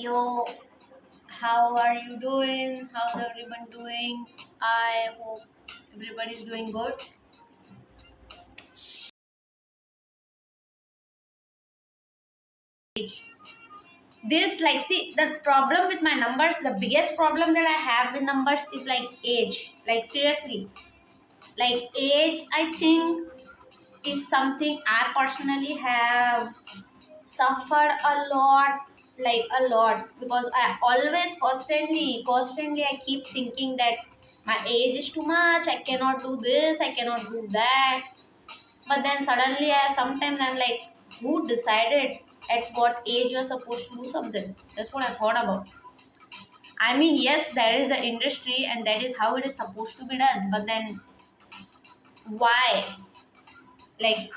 Yo, how are you doing? How's everyone doing? I hope everybody's doing good. This, like, see, the problem with my numbers, the biggest problem that I have with numbers is like age. Like, seriously, like, age, I think, is something I personally have suffered a lot, like a lot, because I always constantly I keep thinking that my age is too much, I cannot do this, I cannot do that. But then suddenly sometimes I'm like, who decided at what age you're supposed to do something? That's what I thought about. I mean, yes, there is an industry and that is how it is supposed to be done, but then why? Like,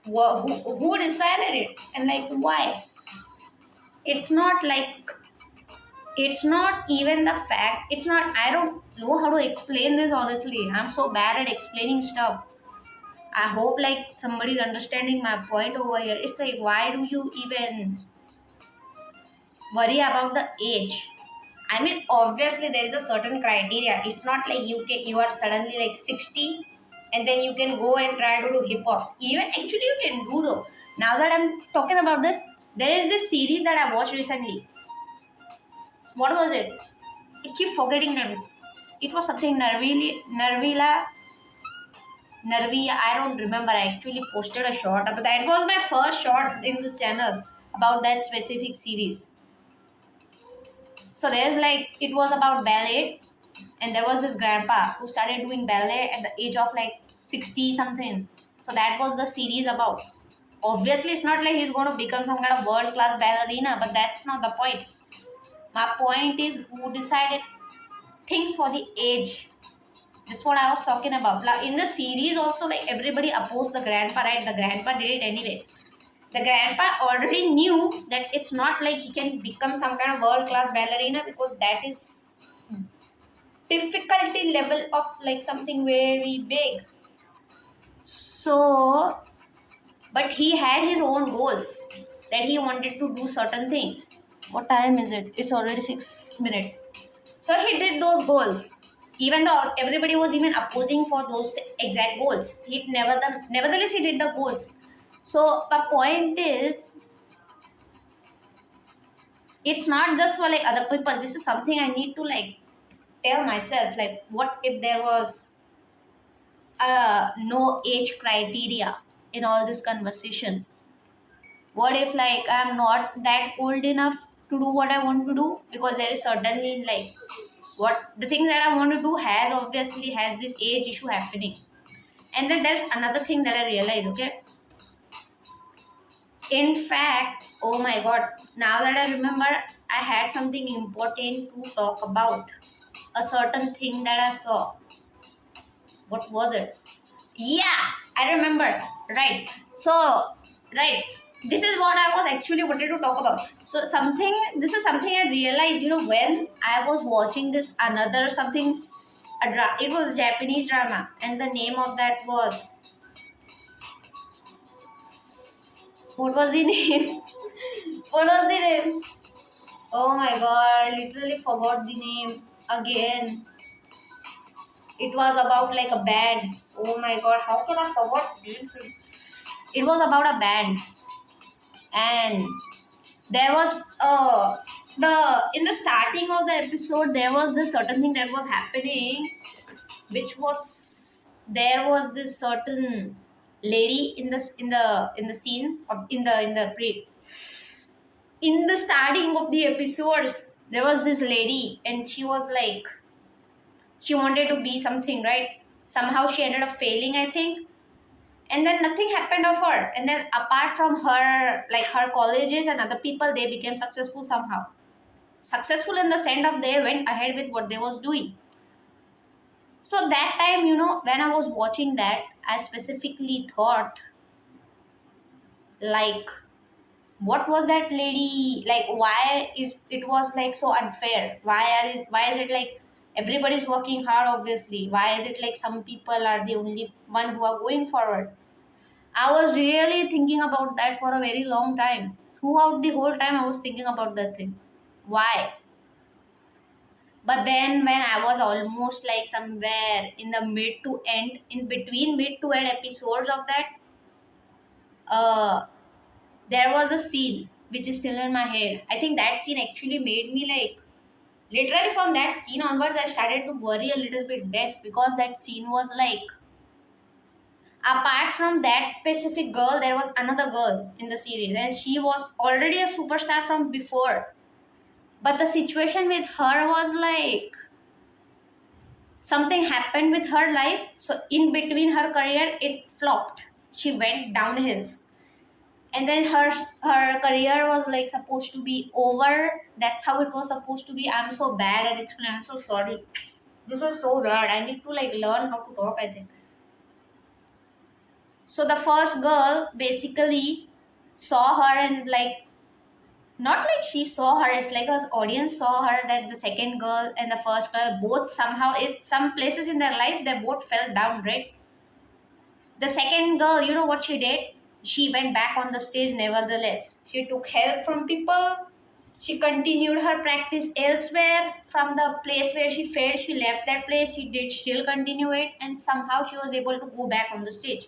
who decided it, and like, why? It's not like, it's not even the fact, it's not, I don't know how to explain this. Honestly, I'm so bad at explaining stuff. I hope like somebody's understanding my point over here. It's like, why do you even worry about the age? I mean, obviously there is a certain criteria. It's not like you are suddenly like 60 and then you can go and try to do hip hop. Even actually you can do though. Now that I'm talking about this, there is this series that I watched recently. What was it? I keep forgetting them. It was something Narvia. I don't remember. I actually posted a short, but that was my first short in this channel about that specific series. So there's like, it was about ballet, and there was this grandpa who started doing ballet at the age of like 60 something. So that was the series about. Obviously, it's not like he's going to become some kind of world class ballerina, but that's not the point. My point is, who decided things for the age? That's what I was talking about. Like in the series, also, like everybody opposed the grandpa, right? The grandpa did it anyway. The grandpa already knew that it's not like he can become some kind of world class ballerina, because that is difficulty level of like something very big. So, but he had his own goals that he wanted to do certain things. What time is it? It's already 6 minutes. So he did those goals, even though everybody was even opposing for those exact goals. Nevertheless, he did the goals. So the point is, it's not just for like other people. This is something I need to like tell myself. Like, what if there was no age criteria in all this conversation? What if like I'm not that old enough to do what I want to do? Because there is certainly like, what the thing that I want to do has obviously has this age issue happening. And then there's another thing that I realized, okay? In fact, oh my god, now that I remember, I had something important to talk about. A certain thing that I saw. What was it? Yeah, I remember. Right. So, right. This is what I was actually wanted to talk about. So, this is something I realized, when I was watching this another something, it was a Japanese drama, and the name of that was, what was the name? What was the name? Oh my god, I literally forgot the name again. It was about like a band. Oh my god, how can I forget this? It was about a band, and there was the in the starting of the episode there was this certain thing that was happening, which was, there was this certain lady in the scene of in the starting of the episodes. There was this lady, and she was like, she wanted to be something, right? Somehow she ended up failing, I think, and then nothing happened of her. And then apart from her, like her colleges and other people, they became successful somehow. Successful in the sense of they went ahead with what they was doing. So that time, when I was watching that, I specifically thought, like, what was that lady like? Why is it was like so unfair? Why is it like everybody's working hard? Obviously, why is it like some people are the only one who are going forward? I was really thinking about that for a very long time. Throughout the whole time, I was thinking about that thing. why. But then when I was almost like somewhere in the mid to end, in between mid to end episodes of that, uh there was a scene which is still in my head. I think that scene actually made me like, literally from that scene onwards, I started to worry a little bit less, because that scene was like, apart from that specific girl, there was another girl in the series, and she was already a superstar from before. But the situation with her was like, something happened with her life, so in between her career, it flopped. She went downhills, and then her career was like supposed to be over. That's how it was supposed to be. I'm so bad at explaining. I'm so sorry. This is so weird. I need to like learn how to talk, I think. So the first girl basically saw her, and like, not like she saw her, it's like her audience saw her, that the second girl and the first girl both somehow, in some places in their life, they both fell down, right? The second girl, you know what she did? She went back on the stage nevertheless. She took help from people. She continued her practice elsewhere. From the place where she failed, she left that place. She did still continue it, and somehow she was able to go back on the stage.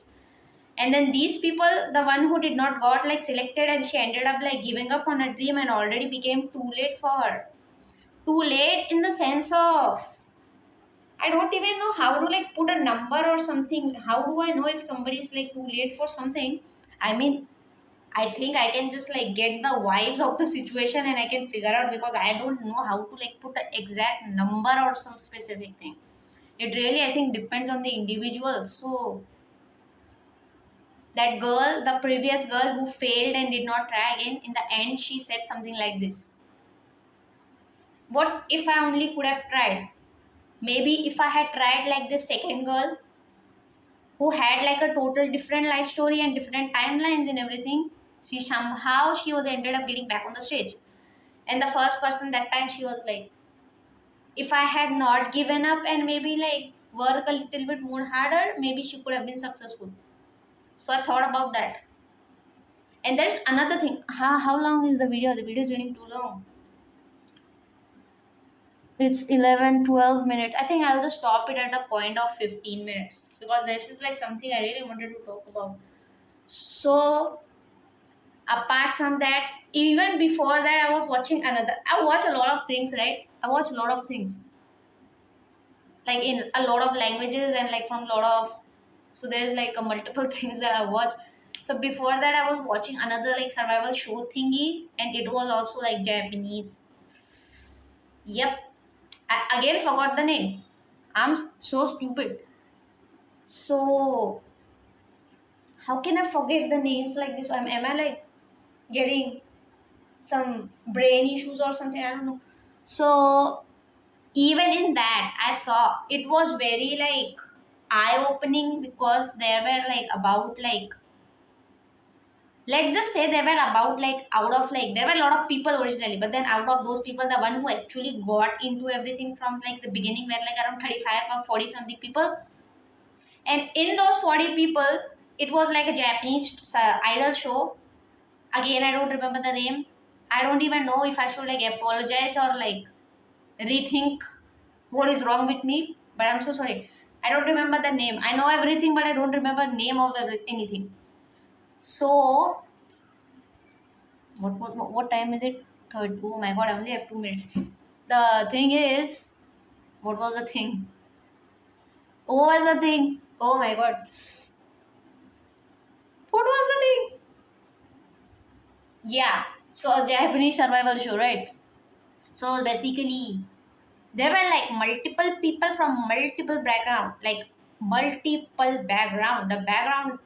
And then these people, the one who did not got like selected, and she ended up like giving up on her dream, and already became too late for her. Too late in the sense of, I don't even know how to like put a number or something. How do I know if somebody is like too late for something? I mean, I think I can just like get the vibes of the situation, and I can figure out, because I don't know how to like put an exact number or some specific thing. It really, I think, depends on the individual. So that girl, the previous girl who failed and did not try again, in the end, she said something like this: what if I only could have tried? Maybe if I had tried like this second girl, who had like a total different life story and different timelines and everything, she was ended up getting back on the stage. And the first person, that time, she was like, if I had not given up and maybe like work a little bit more harder, maybe she could have been successful. So I thought about that. And there's another thing. How long is the video? The video is getting too long. It's 11-12 minutes. I think I'll just stop it at the point of 15 minutes, because this is like something I really wanted to talk about. So apart from that, even before that, I was watching another. I watch a lot of things, right? I watch a lot of things, like in a lot of languages, and like from a lot of, so there's like a multiple things that I watch. So before that, I was watching another like survival show thingy, and it was also like Japanese. Yep, I again forgot the name. I'm so stupid. So how can I forget the names like this? Am I like getting some brain issues or something? I don't know. So even in that, I saw it was very like eye opening, because there were like about like, let's just say they were about like, out of like, there were a lot of people originally, but then out of those people, the one who actually got into everything from like the beginning were like around 35 or 40 something people. And in those 40 people, it was like a Japanese idol show. Again, I don't remember the name. I don't even know if I should like apologize or like rethink what is wrong with me, but I'm so sorry. I don't remember the name. I know everything, but I don't remember name of anything. So what time is it? Third. Oh my god, I only have 2 minutes. The thing is, what was the thing? What was the thing? Oh my god. What was the thing? Yeah. So a Japanese survival show, right? So basically, there were like multiple people from multiple background, like multiple background. The background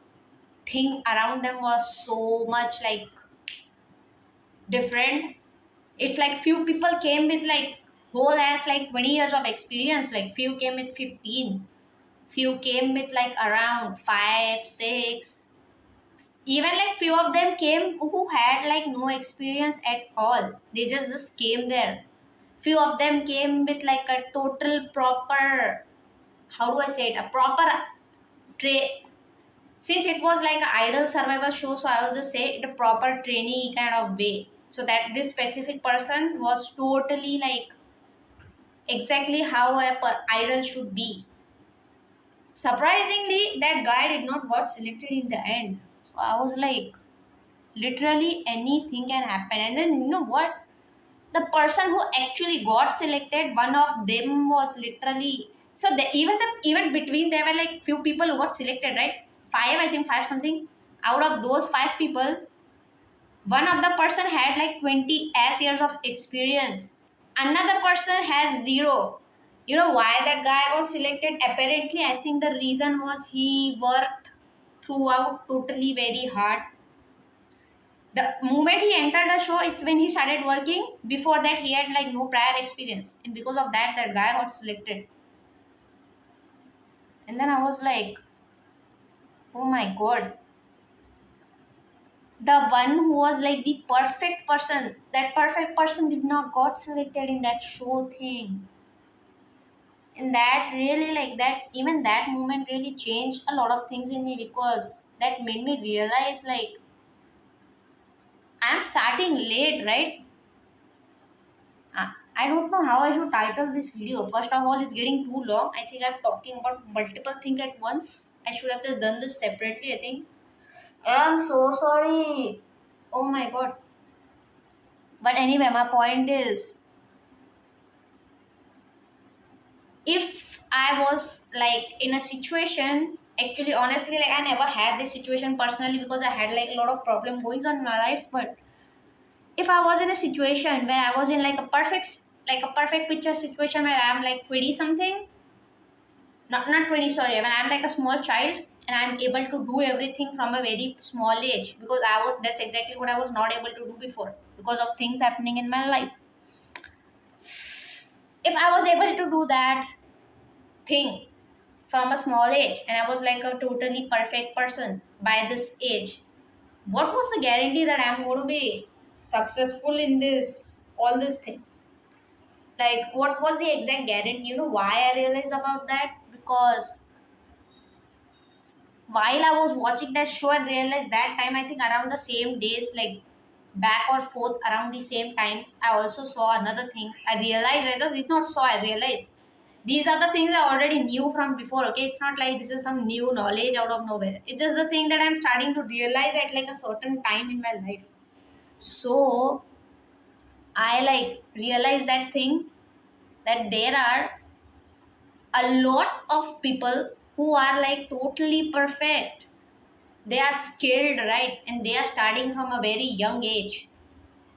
thing around them was so much like different. It's like few people came with like whole ass like 20 years of experience, like few came with 15, few came with like around 5 6, even like few of them came who had like no experience at all. They just came there. Few of them came with like a total proper, how do I say it, a proper since it was like an idol survival show, so I will just say it a proper trainee kind of way. so that this specific person was totally like exactly how a idol should be. Surprisingly, that guy did not got selected in the end. So I was like, literally anything can happen. And then you know what? The person who actually got selected, one of them was literally, so even between there were like few people who got selected, right? Five, I think five something. Out of those five people, one of the person had like 20 as years of experience. Another person has zero. You know why that guy got selected? Apparently, I think the reason was he worked throughout totally very hard. The moment he entered the show, it's when he started working. Before that, he had like no prior experience, and because of that, that guy got selected. And then I was like, oh my god, the one who was like the perfect person, that perfect person did not got selected in that show thing. And that really like that, even that moment really changed a lot of things in me, because that made me realize like I'm starting late, right? I don't know how I should title this video. First of all, it's getting too long. I think I'm talking about multiple things at once. I should have just done this separately, I think. I'm so sorry. Oh my god. But anyway, my point is, if I was like in a situation, actually, honestly, like I never had this situation personally because I had like a lot of problem going on in my life. But if I was in a situation where I was in like a perfect picture situation where I'm like 20 something, not 20, sorry, when I'm like a small child and I'm able to do everything from a very small age, because that's exactly what I was not able to do before because of things happening in my life. If I was able to do that thing from a small age and I was like a totally perfect person by this age, what was the guarantee that I'm going to be successful in this all this thing? Like, what was the exact guarantee? You know why I realized about that? Because while I was watching that show, I realized that time, I think around the same days, like back or forth around the same time, I also saw another thing. I realized, I just did not saw, I realized these are the things I already knew from before. Okay, it's not like this is some new knowledge out of nowhere. It's just the thing that I'm starting to realize at like a certain time in my life. So I like realized that thing, that there are a lot of people who are like totally perfect. They are skilled, right? And they are starting from a very young age.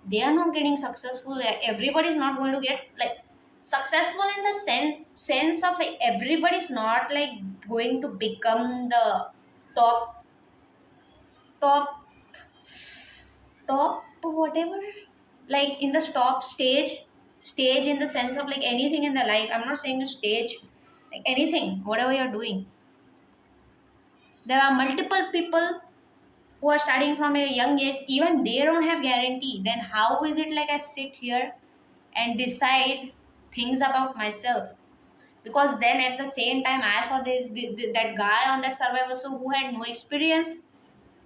They are not getting successful. Everybody is not going to get like successful in the sense of like everybody's not like going to become the top top top whatever, like in the top stage in the sense of like anything in the life. I'm not saying stage, like anything, whatever you're doing. There are multiple people who are starting from a young age, even they don't have guarantee. Then how is it like I sit here and decide things about myself? Because then at the same time I saw that guy on that survivor show who had no experience,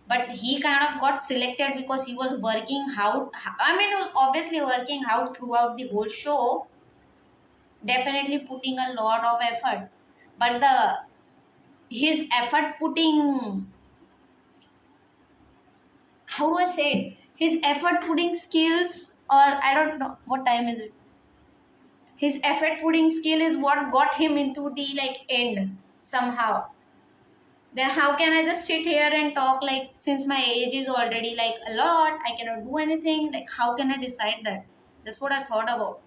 but he kind of got selected because he was working out. I mean, he was obviously working out throughout the whole show, definitely putting a lot of effort. But the his effort putting, how do I say it? His effort putting skills, or I don't know what time is it. His effort putting skill is what got him into the like end somehow. Then how can I just sit here and talk like, since my age is already like a lot, I cannot do anything. Like, how can I decide that? That's what I thought about.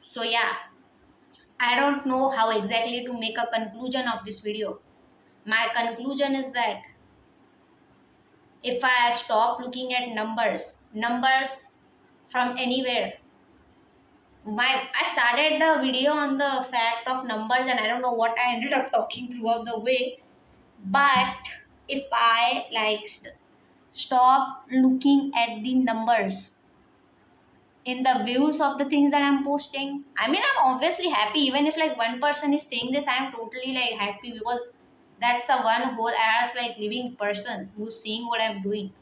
So yeah, I don't know how exactly to make a conclusion of this video. My conclusion is that if I stop looking at numbers from anywhere, I started the video on the fact of numbers and I don't know what I ended up talking throughout the way. But if I like stop looking at the numbers in the views of the things that I'm posting, I mean, I'm obviously happy. Even if like one person is saying this, I'm totally like happy, because that's a one whole ass like living person who's seeing what I'm doing.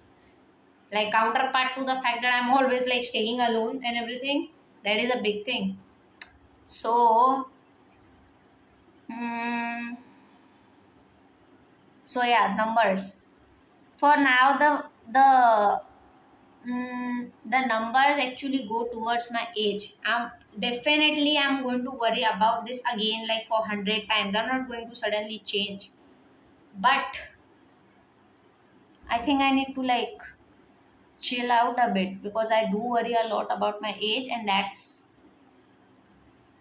like counterpart to the fact that I'm always like staying alone and everything. That is a big thing. So, mm, so yeah, numbers. For now, the numbers actually go towards my age. I'm going to worry about this again like for 100 times. I'm not going to suddenly change, but I think I need to like chill out a bit because I do worry a lot about my age, and that's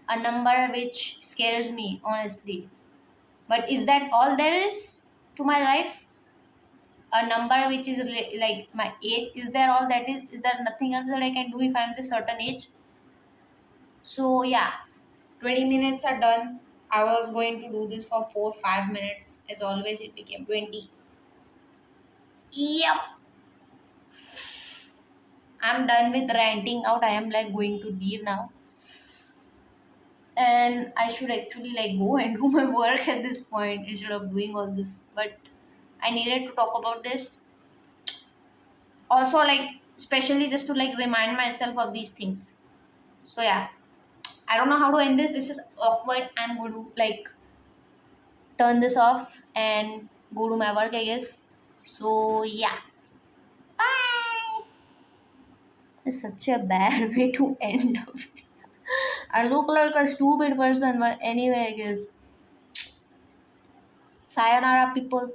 a number which scares me honestly. But is that all there is to my life? A number which is like my age? Is there all that is? Is there nothing else that I can do if I'm this certain age? So yeah, 20 minutes are done. I was going to do this for 4 5 minutes. As always, it became 20. Yep. I'm done with ranting out. I am like going to leave now. And I should actually like go and do my work at this point instead of doing all this. But I needed to talk about this. Also, like, especially just to like remind myself of these things. So yeah. I don't know how to end this. This is awkward. I'm going to like turn this off and go to my work, I guess. So yeah. Bye. It's such a bad way to end up. I look like a stupid person, but anyway, I guess. Sayonara, people.